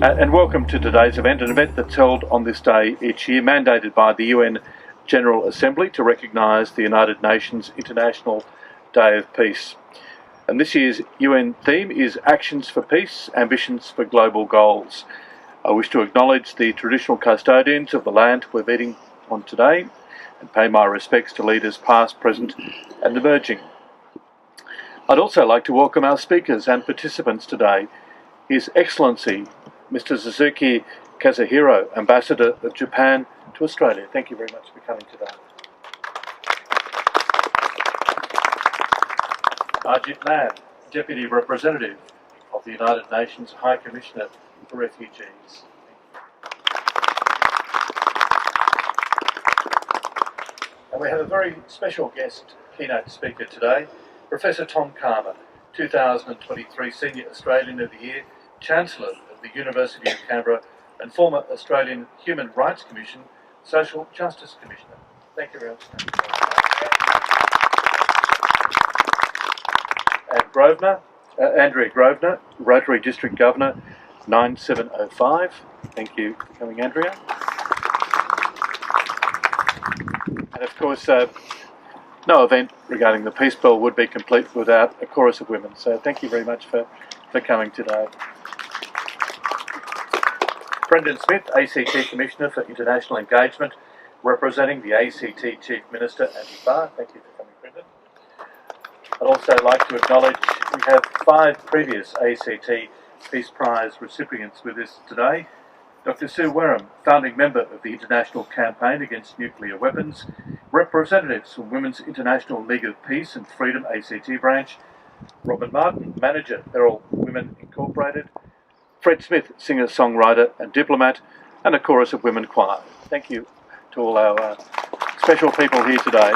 And welcome to today's event, an event that's held on this day each year, mandated by the UN General Assembly to recognise the United Nations International Day of Peace. And this year's UN theme is Actions for Peace, Ambitions for Global Goals. I wish to acknowledge the traditional custodians of the land we're meeting on today and pay my respects to leaders past, present and emerging. I'd also like to welcome our speakers and participants today, His Excellency Mr. Suzuki Kazuhiro, Ambassador of Japan to Australia. Thank you very much for coming today. Ajit Lam, Deputy Representative of the United Nations High Commissioner for Refugees. And we have a very special guest keynote speaker today, Professor Tom Calma, 2023 Senior Australian of the Year, Chancellor of the University of Canberra and former Australian Human Rights Commission Social Justice Commissioner. Thank you very much. And Andrea Grosvenor, Rotary District Governor, 9705. Thank you for coming, Andrea. And of course, no event regarding the Peace Bell would be complete without a chorus of women. So thank you very much for coming today. Brendan Smith, ACT Commissioner for International Engagement, representing the ACT Chief Minister, Andy Barr. Thank you for coming, Brendan. I'd also like to acknowledge we have 5 previous ACT Peace Prize recipients with us today. Dr. Sue Wareham, founding member of the International Campaign Against Nuclear Weapons, representatives from Women's International League of Peace and Freedom ACT branch, Robin Martin, manager, Errol Women Incorporated, Fred Smith, singer-songwriter and diplomat, and a chorus of women choir. Thank you to all our special people here today.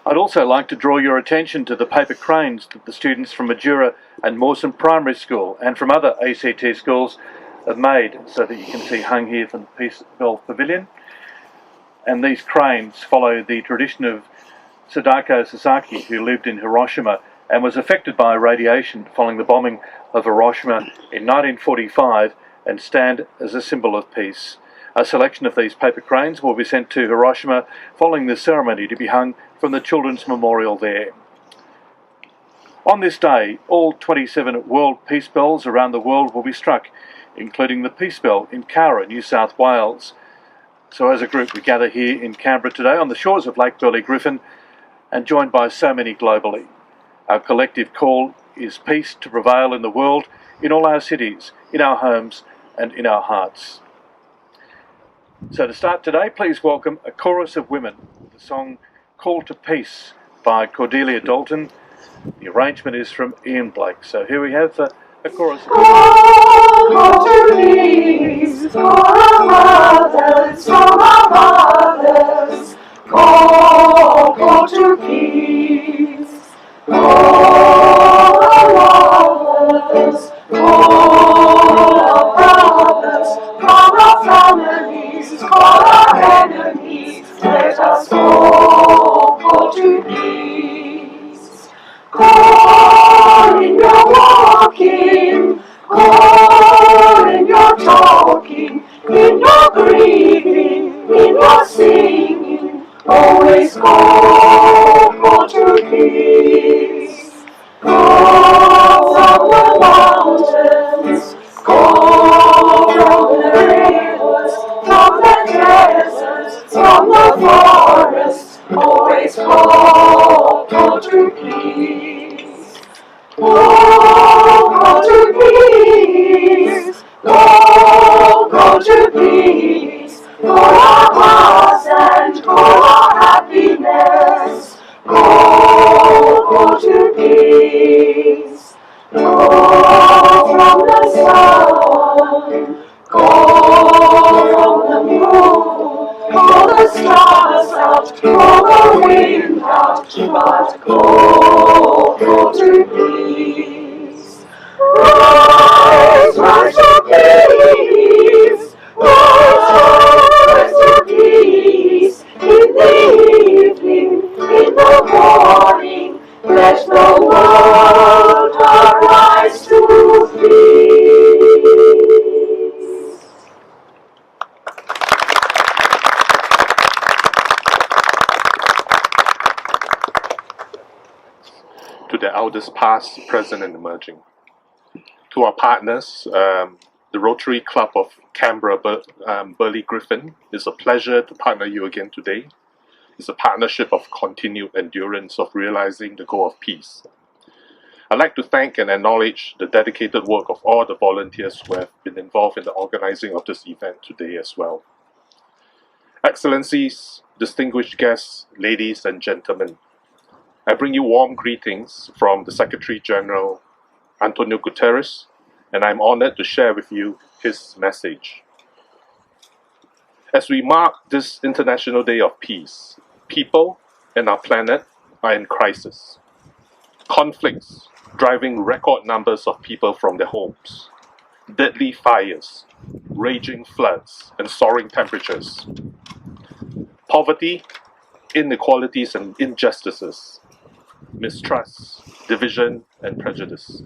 I'd also like to draw your attention to the paper cranes that the students from Majura and Mawson Primary School and from other ACT schools have made, so that you can see hung here from the Peace Bell Pavilion. And these cranes follow the tradition of Sadako Sasaki, who lived in Hiroshima and was affected by radiation following the bombing of Hiroshima in 1945 and stand as a symbol of peace. A selection of these paper cranes will be sent to Hiroshima following the ceremony to be hung from the Children's Memorial there. On this day, all 27 World Peace Bells around the world will be struck, including the Peace Bell in Cowra, New South Wales. So as a group we gather here in Canberra today on the shores of Lake Burley Griffin and joined by so many globally. Our collective call is peace to prevail in the world, in all our cities, in our homes and in our hearts. So to start today, please welcome a chorus of women with the song Call to Peace by Cordelia Dalton. The arrangement is from Ian Blake. So here we have a chorus of women. Call to peace for our mothers, from our fathers. Call to peace. Call our lovers, call our brothers, call our families, call our enemies. Let us call to peace. Call in your walking, call in your talking, in your grieving, in your singing. Always call to peace. Call from the mountains, call from the rivers, from the deserts, from the forests. Always call to peace. Call to peace. Call to peace. For our hearts and for our happiness. Call to peace. Call from the sun. Call from the moon. Call the stars out. Call the wind out. But call to peace. Rise, rise to peace. Rise to peace. In the evening, in the morning, let the world arise to peace. to the elders past, present, and emerging. To our partners, the Rotary Club of Canberra, Burley Griffin, it's a pleasure to partner you again today. It's a partnership of continued endurance of realizing the goal of peace. I'd like to thank and acknowledge the dedicated work of all the volunteers who have been involved in the organizing of this event today as well. Excellencies, distinguished guests, ladies and gentlemen, I bring you warm greetings from the Secretary General, Antonio Guterres, and I'm honored to share with you his message. As we mark this International Day of Peace, people and our planet are in crisis. Conflicts driving record numbers of people from their homes, deadly fires, raging floods, and soaring temperatures. Poverty, inequalities and injustices, mistrust, division, and prejudice.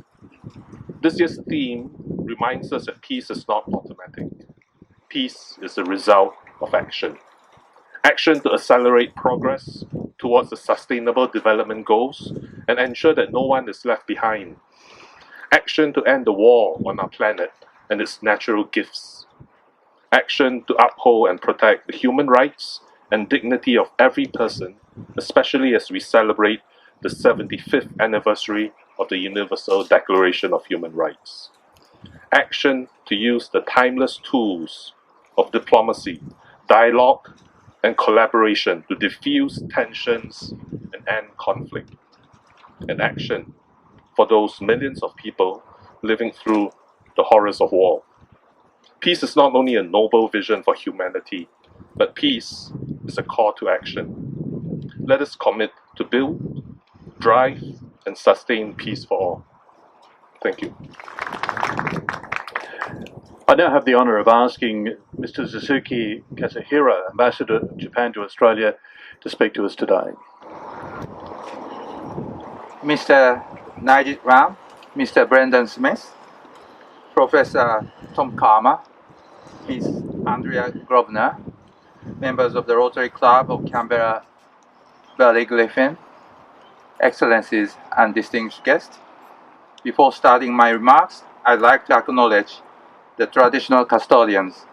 This year's theme reminds us that peace is not automatic. Peace is a result of action. Action to accelerate progress towards the sustainable development goals and ensure that no one is left behind. Action to end the war on our planet and its natural gifts. Action to uphold and protect the human rights and dignity of every person, especially as we celebrate the 75th anniversary of the Universal Declaration of Human Rights. Action to use the timeless tools of diplomacy, dialogue, and collaboration to diffuse tensions and end conflict. And action for those millions of people living through the horrors of war. Peace is not only a noble vision for humanity, but peace is a call to action. Let us commit to build, drive, and sustain peace for all. Thank you. I now have the honour of asking Mr. Suzuki Kazuhira, Ambassador of Japan to Australia, to speak to us today. Mr. Nigel Ram, Mr. Brendan Smith, Professor Tom Karma, Ms. Andrea Grosvenor, members of the Rotary Club of Canberra, Burley Griffin, Excellencies and distinguished guests. Before starting my remarks, I'd like to acknowledge the traditional custodians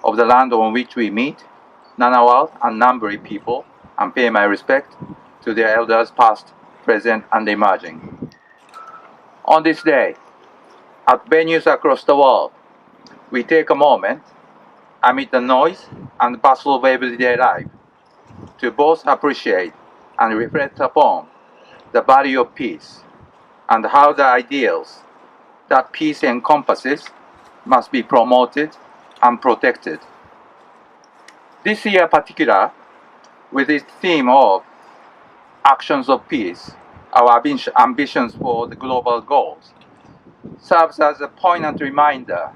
of the land on which we meet, Ngunnawal and Ngambri people, and pay my respect to their elders past, present, and emerging. On this day, at venues across the world, we take a moment, amid the noise and bustle of everyday life, to both appreciate and reflect upon the value of peace and how the ideals that peace encompasses must be promoted and protected. This year in particular, with its theme of Actions of Peace, our ambitions for the global goals, serves as a poignant reminder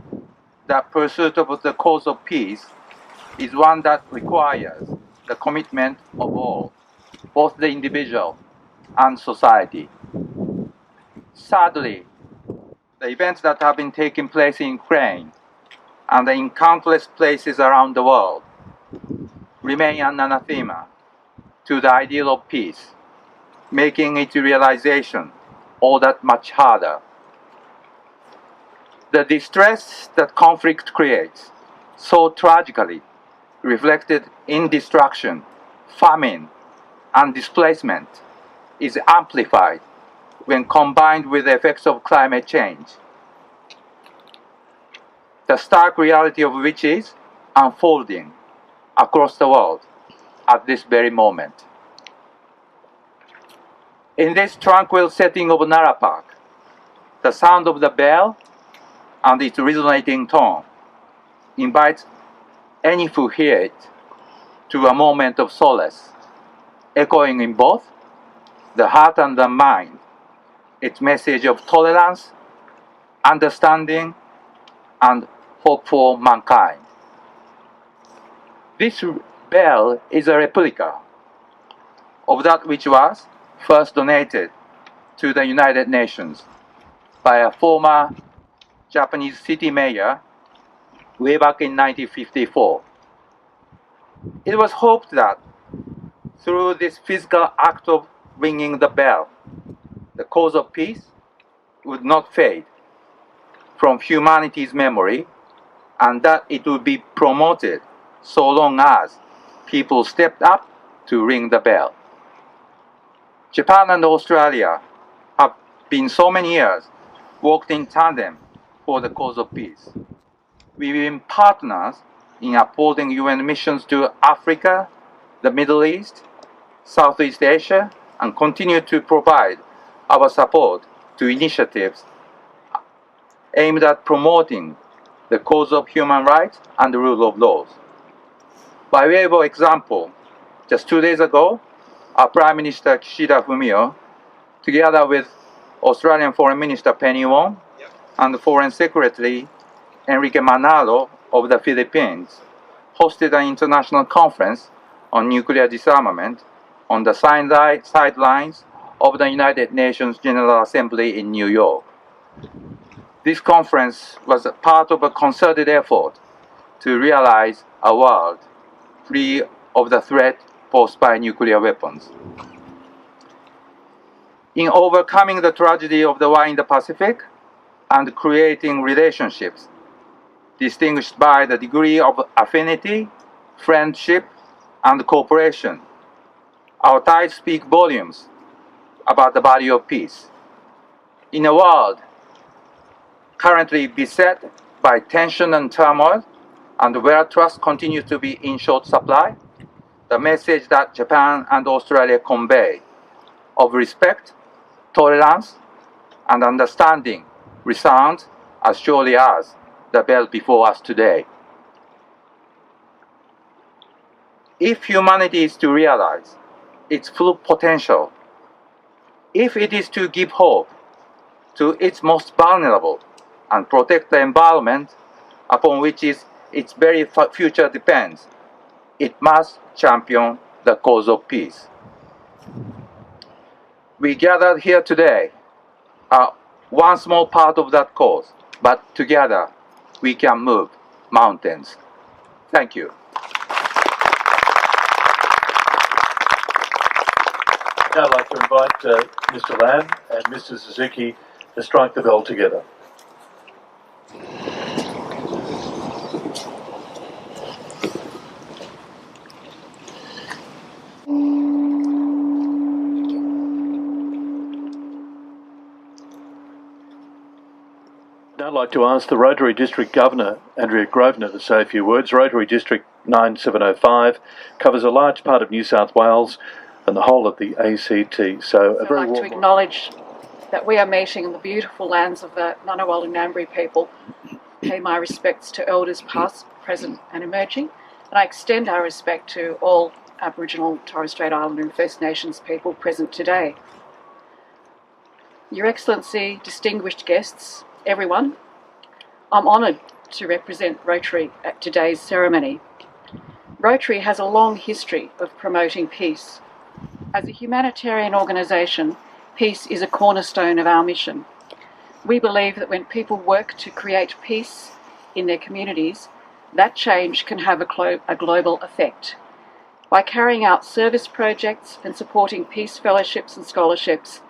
that pursuit of the cause of peace is one that requires the commitment of all, both the individual and society. Sadly, the events that have been taking place in Ukraine and in countless places around the world remain an anathema to the ideal of peace, making its realization all that much harder. The distress that conflict creates, so tragically reflected in destruction, famine, and displacement, is amplified when combined with the effects of climate change, the stark reality of which is unfolding across the world at this very moment. In this tranquil setting of Nara Park, the sound of the bell and its resonating tone invites any who hear it to a moment of solace, echoing in both the heart and the mind its message of tolerance, understanding, and hope for mankind. This bell is a replica of that which was first donated to the United Nations by a former Japanese city mayor way back in 1954. It was hoped that through this physical act of ringing the bell, the cause of peace would not fade from humanity's memory, and that it would be promoted so long as people stepped up to ring the bell. Japan and Australia have been so many years worked in tandem for the cause of peace. We've been partners in upholding UN missions to Africa, the Middle East, Southeast Asia, and continue to provide our support to initiatives aimed at promoting the cause of human rights and the rule of law. By way of example, just 2 days ago, our Prime Minister Kishida Fumio, together with Australian Foreign Minister Penny Wong and Foreign Secretary Enrique Manalo of the Philippines, hosted an international conference on nuclear disarmament on the sidelines of the United Nations General Assembly in New York. This conference was a part of a concerted effort to realize a world free of the threat posed by nuclear weapons. In overcoming the tragedy of the war in the Pacific and creating relationships distinguished by the degree of affinity, friendship, and cooperation, our ties speak volumes about the value of peace. In a world currently beset by tension and turmoil, and where trust continues to be in short supply, the message that Japan and Australia convey of respect, tolerance, and understanding resounds as surely as the bell before us today. If humanity is to realize its full potential, if it is to give hope to its most vulnerable and protect the environment upon which its very future depends, it must champion the cause of peace. We gathered here today are one small part of that cause, but together we can move mountains. Thank you. I'd now like to invite Mr. Lam and Mr. Suzuki to strike the bell together. I'd like to ask the Rotary District Governor, Andrea Grosvenor, to say a few words. Rotary District 9705 covers a large part of New South Wales and the whole of the ACT. So I'd like to acknowledge that we are meeting in the beautiful lands of the Ngunnawal and Ngambri people. Pay my respects to elders past, present and emerging, and I extend our respect to all Aboriginal, Torres Strait Islander and First Nations people present today. Your Excellency, distinguished guests, everyone, I'm honoured to represent Rotary at today's ceremony. Rotary has a long history of promoting peace. As a humanitarian organisation, peace is a cornerstone of our mission. We believe that when people work to create peace in their communities, that change can have a global effect. By carrying out service projects and supporting peace fellowships and scholarships,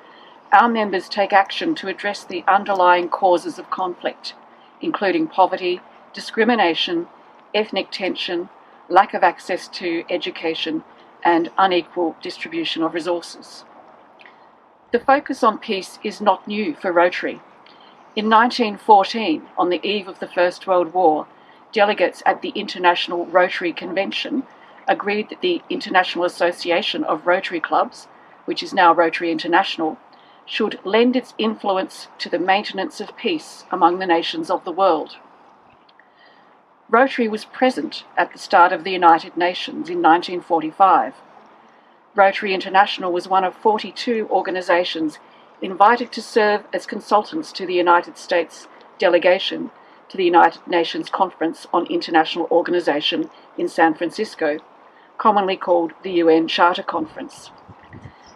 our members take action to address the underlying causes of conflict, including poverty, discrimination, ethnic tension, lack of access to education, and unequal distribution of resources. The focus on peace is not new for Rotary. In 1914, on the eve of the First World War, delegates at the International Rotary Convention agreed that the International Association of Rotary Clubs, which is now Rotary International, should lend its influence to the maintenance of peace among the nations of the world. Rotary was present at the start of the United Nations in 1945. Rotary International was one of 42 organisations invited to serve as consultants to the United States delegation to the United Nations Conference on International Organisation in San Francisco, commonly called the UN Charter Conference.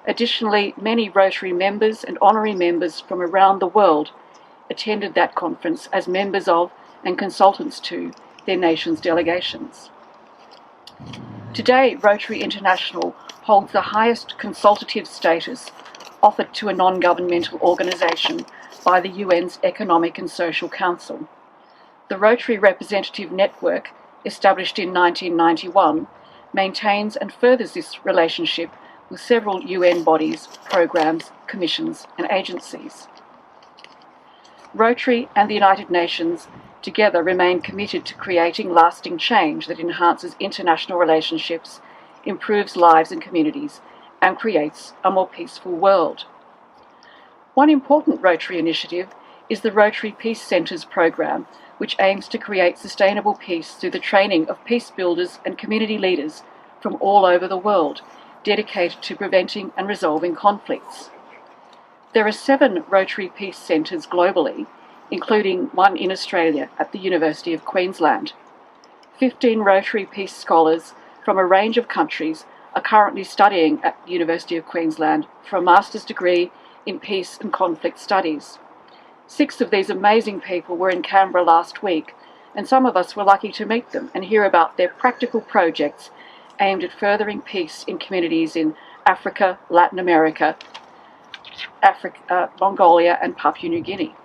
Additionally, many Rotary members and honorary members from around the world attended that conference as members of and consultants to their nation's delegations. Today, Rotary International holds the highest consultative status offered to a non-governmental organisation by the UN's Economic and Social Council. The Rotary Representative Network, established in 1991, maintains and furthers this relationship with several UN bodies, programs, commissions and agencies. Rotary and the United Nations together remain committed to creating lasting change that enhances international relationships, improves lives and communities, and creates a more peaceful world. One important Rotary initiative is the Rotary Peace Centres program, which aims to create sustainable peace through the training of peace builders and community leaders from all over the world, dedicated to preventing and resolving conflicts. There are 7 Rotary Peace Centres globally, including one in Australia at the University of Queensland. 15 Rotary Peace scholars from a range of countries are currently studying at the University of Queensland for a master's degree in Peace and Conflict Studies. 6 of these amazing people were in Canberra last week, and some of us were lucky to meet them and hear about their practical projects aimed at furthering peace in communities in Africa, Latin America, Mongolia and Papua New Guinea.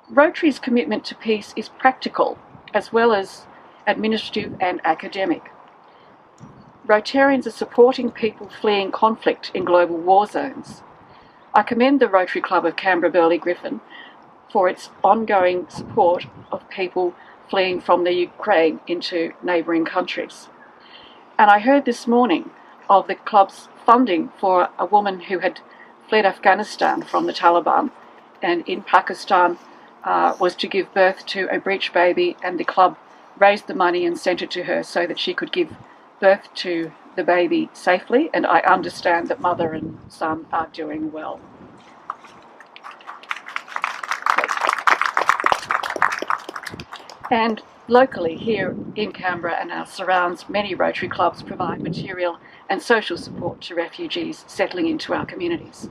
Rotary's commitment to peace is practical as well as administrative and academic. Rotarians are supporting people fleeing conflict in global war zones. I commend the Rotary Club of Canberra Burley Griffin for its ongoing support of people fleeing from the Ukraine into neighbouring countries. And I heard this morning of the club's funding for a woman who had fled Afghanistan from the Taliban and in Pakistan was to give birth to a breech baby, and the club raised the money and sent it to her so that she could give birth to the baby safely, and I understand that mother and son are doing well. And locally here in Canberra and our surrounds, many Rotary clubs provide material and social support to refugees settling into our communities.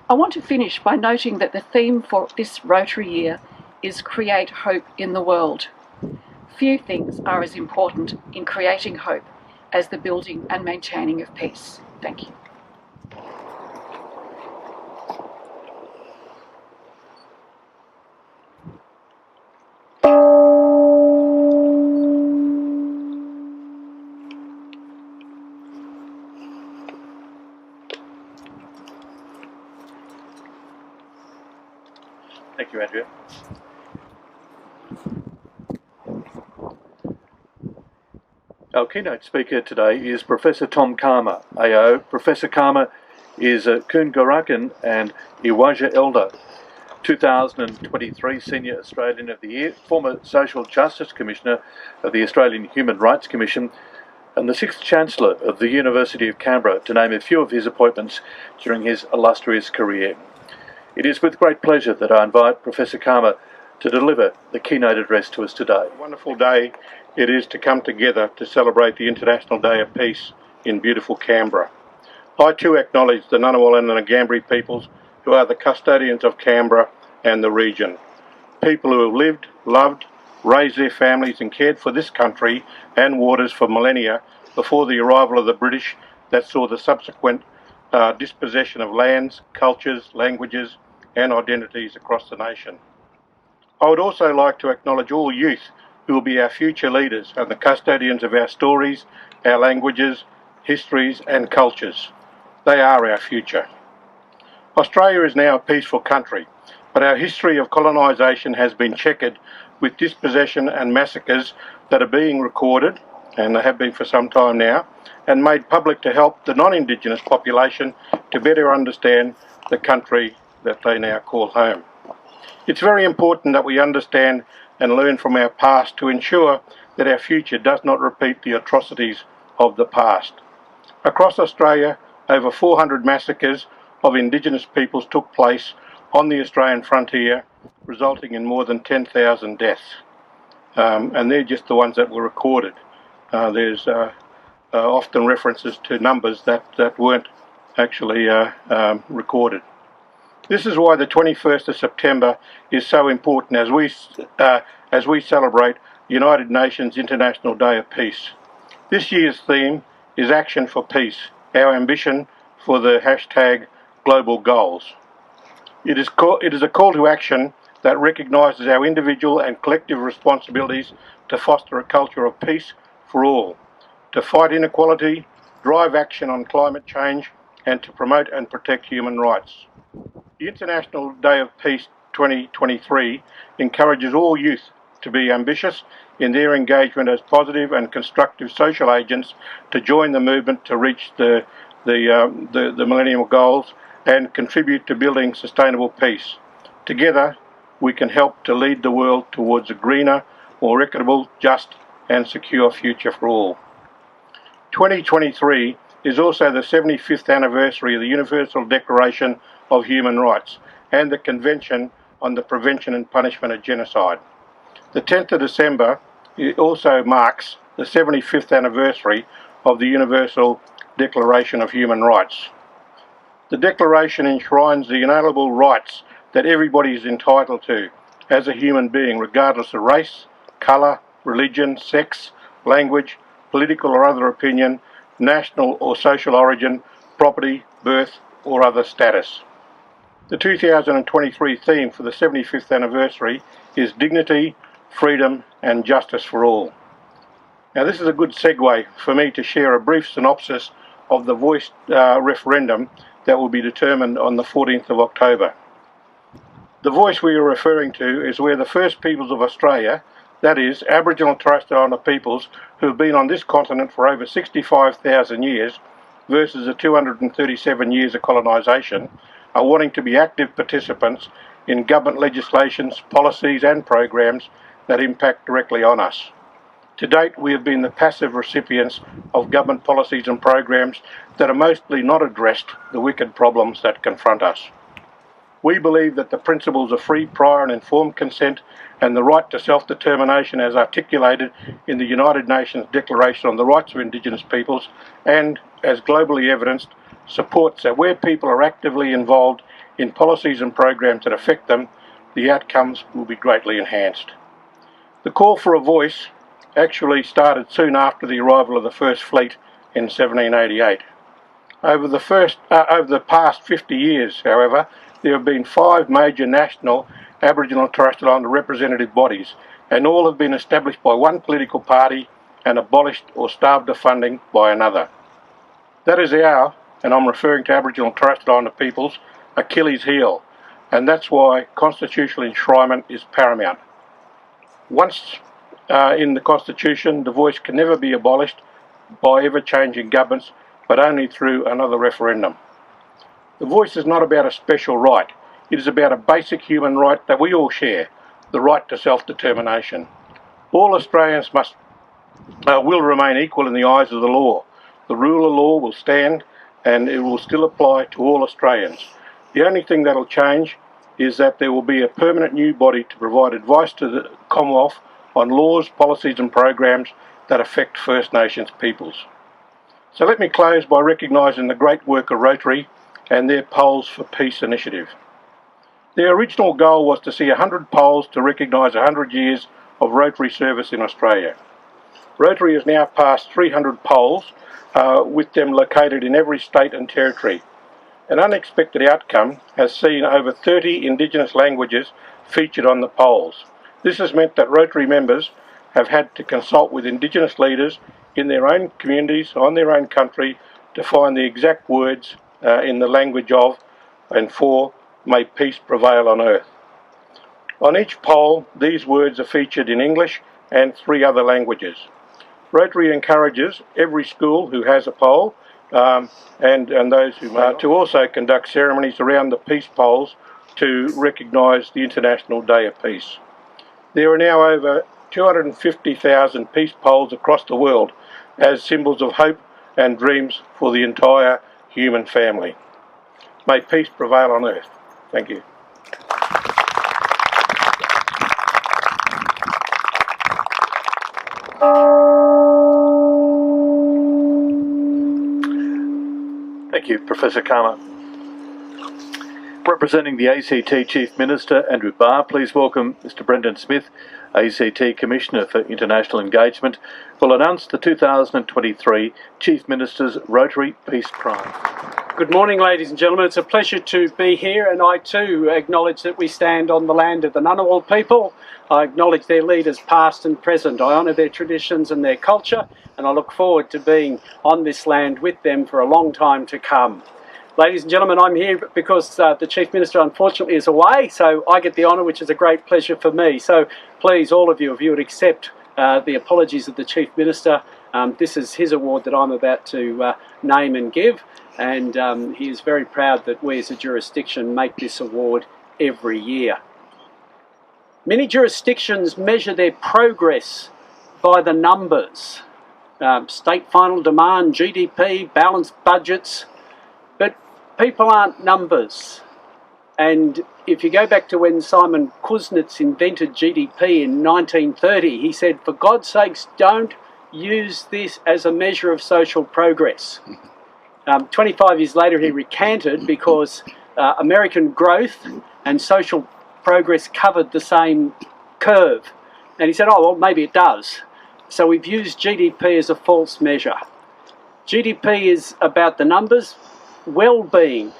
I want to finish by noting that the theme for this Rotary year is Create Hope in the World. Few things are as important in creating hope as the building and maintaining of peace. Thank you. Thank you, Andrea. Our keynote speaker today is Professor Tom Karma, AO. Professor Karma is a Koongarakan and Iwaja Elder, 2023 Senior Australian of the Year, former Social Justice Commissioner of the Australian Human Rights Commission, and the 6th Chancellor of the University of Canberra, to name a few of his appointments during his illustrious career. It is with great pleasure that I invite Professor Karma to deliver the keynote address to us today. A wonderful day it is to come together to celebrate the International Day of Peace in beautiful Canberra. I too acknowledge the Ngunnawal and the Ngambri peoples who are the custodians of Canberra and the region. People who have lived, loved, raised their families and cared for this country and waters for millennia before the arrival of the British that saw the subsequent dispossession of lands, cultures, languages and identities across the nation. I would also like to acknowledge all youth who will be our future leaders and the custodians of our stories, our languages, histories and cultures. They are our future. Australia is now a peaceful country, but our history of colonisation has been checkered with dispossession and massacres that are being recorded, and they have been for some time now, and made public to help the non-Indigenous population to better understand the country that they now call home. It's very important that we understand and learn from our past to ensure that our future does not repeat the atrocities of the past. Across Australia, over 400 massacres of Indigenous peoples took place on the Australian frontier, resulting in more than 10,000 deaths. And they're just the ones that were recorded. There's often references to numbers that weren't actually recorded. This is why the 21st of September is so important as we celebrate United Nations International Day of Peace. This year's theme is Action for Peace, our ambition for the hashtag global goals. It is a call to action that recognises our individual and collective responsibilities to foster a culture of peace for all, to fight inequality, drive action on climate change, and to promote and protect human rights. The International Day of Peace 2023 encourages all youth to be ambitious in their engagement as positive and constructive social agents to join the movement to reach the Millennium Goals and contribute to building sustainable peace. Together, we can help to lead the world towards a greener, more equitable, just and secure future for all. 2023 is also the 75th anniversary of the Universal Declaration of Human Rights and the Convention on the Prevention and Punishment of Genocide. The 10th of December also marks the 75th anniversary of the Universal Declaration of Human Rights. The Declaration enshrines the inalienable rights that everybody is entitled to as a human being, regardless of race, colour, religion, sex, language, political or other opinion, national or social origin, property, birth or other status. The 2023 theme for the 75th anniversary is Dignity, Freedom and Justice for All. Now this is a good segue for me to share a brief synopsis of the Voice referendum that will be determined on the 14th of October. The Voice we are referring to is where the First Peoples of Australia, that is, Aboriginal and Torres Strait Islander peoples who have been on this continent for over 65,000 years versus the 237 years of colonisation, are wanting to be active participants in government legislations, policies and programs that impact directly on us. To date, we have been the passive recipients of government policies and programs that are mostly not addressed the wicked problems that confront us. We believe that the principles of free, prior and informed consent and the right to self-determination as articulated in the United Nations Declaration on the Rights of Indigenous Peoples and, as globally evidenced, supports that where people are actively involved in policies and programs that affect them, the outcomes will be greatly enhanced. The call for a voice actually started soon after the arrival of the First Fleet in 1788. Over the past 50 years, however, there have been 5 major national Aboriginal and Torres Strait Islander representative bodies, and all have been established by one political party and abolished or starved of funding by another. That is our, and I'm referring to Aboriginal and Torres Strait Islander peoples, Achilles heel, and that's why constitutional enshrinement is paramount. Once in the Constitution, the voice can never be abolished by ever-changing governments, but only through another referendum. The voice is not about a special right. It is about a basic human right that we all share, the right to self-determination. All Australians will remain equal in the eyes of the law. The rule of law will stand and it will still apply to all Australians. The only thing that will change is that there will be a permanent new body to provide advice to the Commonwealth on laws, policies and programs that affect First Nations peoples. So let me close by recognising the great work of Rotary and their Poles for Peace initiative. Their original goal was to see 100 poles to recognise 100 years of Rotary service in Australia. Rotary has now passed 300 poles, with them located in every state and territory. An unexpected outcome has seen over 30 Indigenous languages featured on the poles. This has meant that Rotary members have had to consult with Indigenous leaders in their own communities, on their own country, to find the exact words in the language of and for "May peace prevail on earth." On each poll, these words are featured in English and 3 other languages. Rotary encourages every school who has a poll and those who may to also conduct ceremonies around the peace polls to recognise the International Day of Peace. There are now over 250,000 peace polls across the world as symbols of hope and dreams for the entire human family. May peace prevail on earth. Thank you. Thank you, Professor Kama. Representing the ACT Chief Minister, Andrew Barr, please welcome Mr. Brendan Smith, ACT Commissioner for International Engagement, will announce the 2023 Chief Minister's Rotary Peace Prize. Good morning, ladies and gentlemen. It's a pleasure to be here, and I too acknowledge that we stand on the land of the Ngunnawal people. I acknowledge their leaders past and present. I honour their traditions and their culture, and I look forward to being on this land with them for a long time to come. Ladies and gentlemen, I'm here because the Chief Minister unfortunately is away, so I get the honour, which is a great pleasure for me. So please, all of you, if you would accept the apologies of the Chief Minister, this is his award that I'm about to name and give. And he is very proud that we as a jurisdiction make this award every year. Many jurisdictions measure their progress by the numbers. State final demand, GDP, balanced budgets, but people aren't numbers. And if you go back to when Simon Kuznets invented GDP in 1930, he said, for God's sakes, don't use this as a measure of social progress. 25 years later, he recanted because American growth and social progress covered the same curve. And he said, oh, well, maybe it does. So we've used GDP as a false measure. GDP is about the numbers. Well-being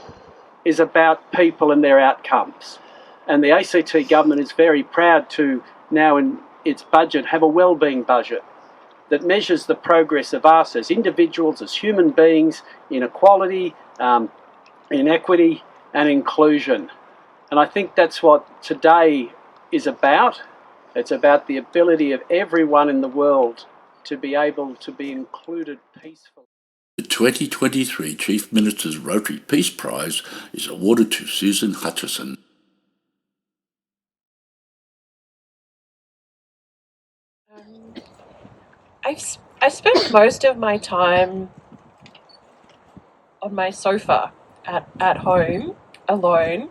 is about people and their outcomes. And the ACT government is very proud to now in its budget have a well-being budget that measures the progress of us as individuals, as human beings, in equality, in equity and inclusion. And I think that's what today is about. It's about the ability of everyone in the world to be able to be included peacefully. The 2023 Chief Minister's Rotary Peace Prize is awarded to Susan Hutchison. I spent most of my time on my sofa at home, alone,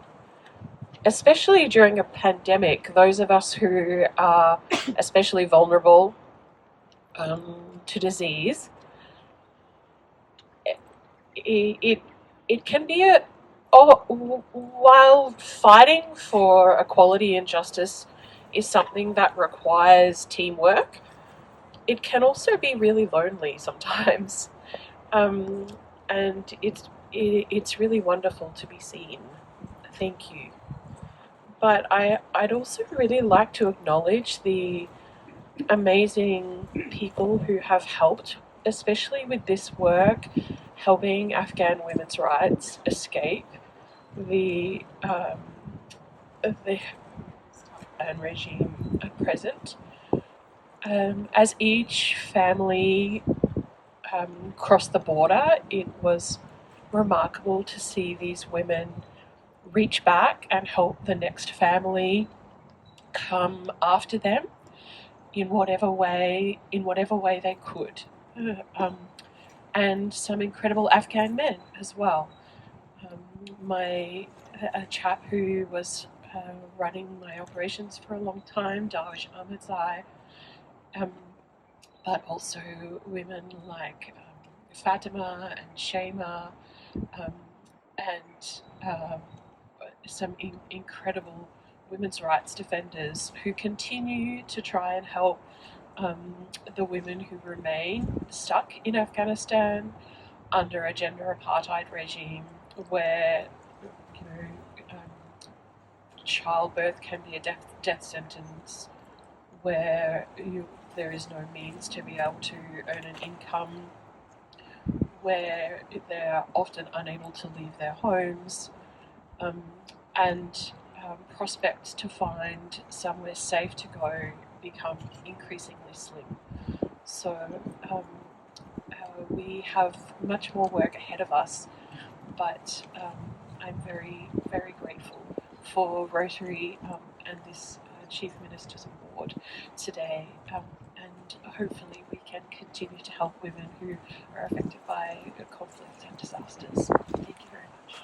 especially during a pandemic. Those of us who are especially vulnerable to disease, it can be while fighting for equality and justice is something that requires teamwork, it can also be really lonely sometimes, and it's really wonderful to be seen. Thank you. But I'd also really like to acknowledge the amazing people who have helped, especially with this work, helping Afghan women's rights escape the regime at present. As each family crossed the border, it was remarkable to see these women reach back and help the next family come after them in whatever way they could. And some incredible Afghan men as well. A chap who was running my operations for a long time, Darwish Ahmadzai, but also women like Fatima and Shema, and some incredible women's rights defenders who continue to try and help the women who remain stuck in Afghanistan under a gender apartheid regime where childbirth can be a death sentence, where there is no means to be able to earn an income, where they're often unable to leave their homes, and prospects to find somewhere safe to go become increasingly slim. So we have much more work ahead of us, but I'm very, very grateful for Rotary and this Chief Minister's Award today, and hopefully we can continue to help women who are affected by conflicts and disasters. Thank you very much.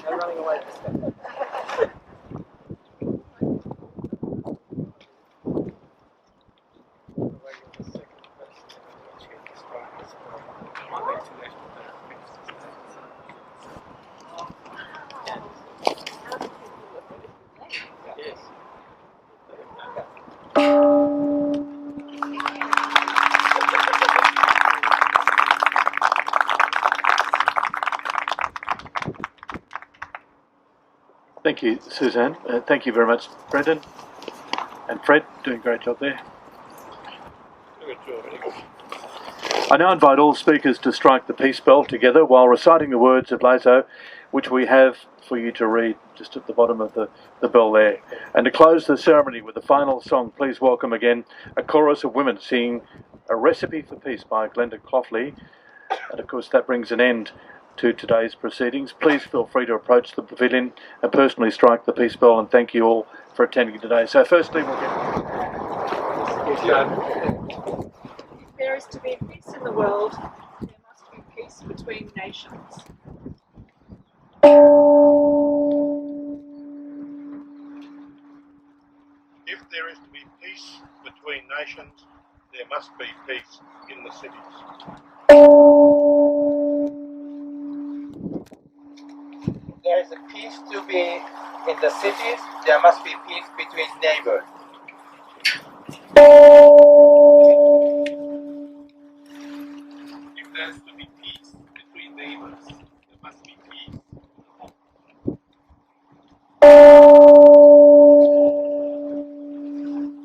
They're running away. Thank you, Suzanne. Thank you very much, Brendan. And Fred, doing a great job there. I now invite all speakers to strike the peace bell together while reciting the words of Lazo, which we have for you to read just at the bottom of the bell there. And to close the ceremony with the final song, please welcome again a chorus of women singing A Recipe for Peace by Glenda Coughley. And of course that brings an end to today's proceedings. Please feel free to approach the pavilion and personally strike the peace bell, and thank you all for attending today. So firstly we'll get... If there is to be peace in the world, there must be peace between nations. If there is to be peace between nations, there must be peace in the cities. If there is a peace to be in the cities, there must be peace between neighbors. If there's to be peace between neighbors, there must be peace.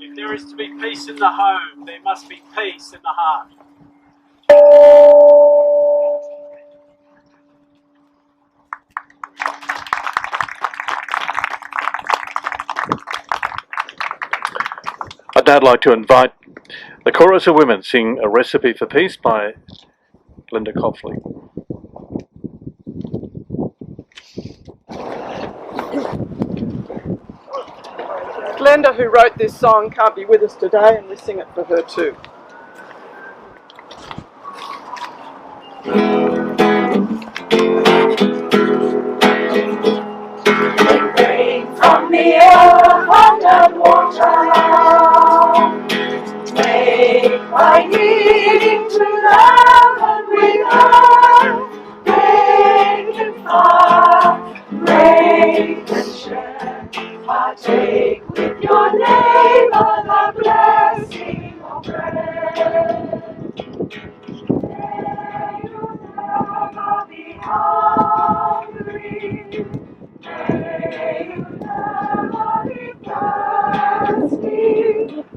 If there is to be peace in the home, there must be peace in the heart. I'd now like to invite the chorus of women sing A Recipe for Peace by Glenda Coughley. Glenda, who wrote this song, can't be with us today, and we sing it for her too. Rain from the earth and water, make my needing to love and with earth, break and fire, break and share, partake with your neighbor the blessing of bread. May you never be hungry. May you never be thirsty.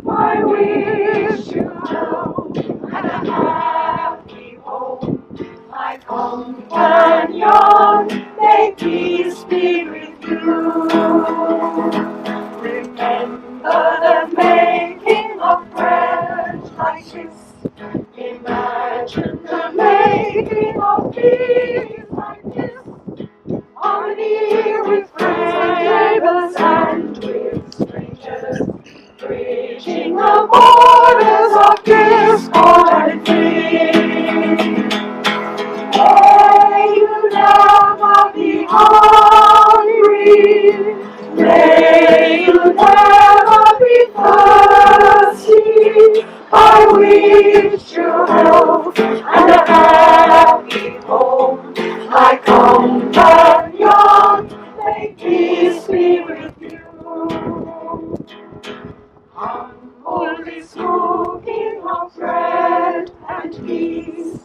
I wish you health and a happy home. My companion, may peace be with you. Remember the making of bread like this. Imagine the making of peace like this. Harmony with friends and neighbors and with strangers, bridging the borders of discord and fear. May you never be hungry. May you never be thirsty. I wish you health and a happy home. My companion, may peace be with you. Humbly cooking of bread and peace,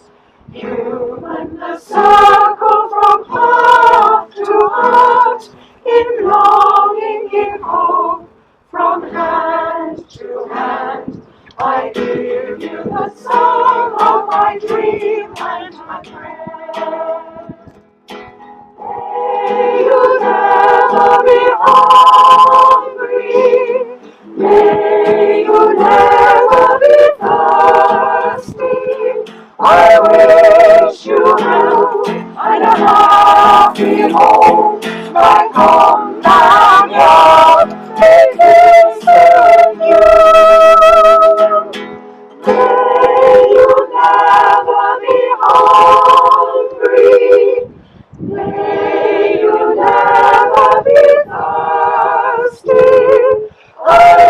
human the circle from heart to heart, in longing, in hope, from hand to hand. I give you the song of my dream and my prayer. May you never be hungry. May you never be thirsty. I wish you health and a happy home. My companion, may peace be with you. May you never be hungry. May you never be thirsty. I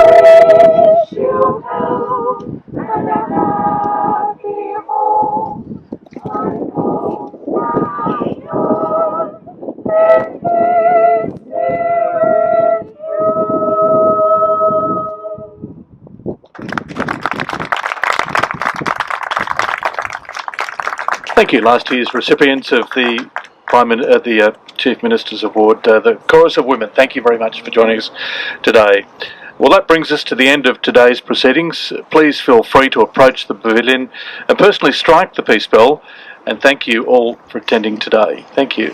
wish you health and a happy home. My Thank you. Last year's recipients of the Chief Minister's Award, the Chorus of Women. Thank you very much for joining us today. Well, that brings us to the end of today's proceedings. Please feel free to approach the pavilion and personally strike the peace bell. And thank you all for attending today. Thank you.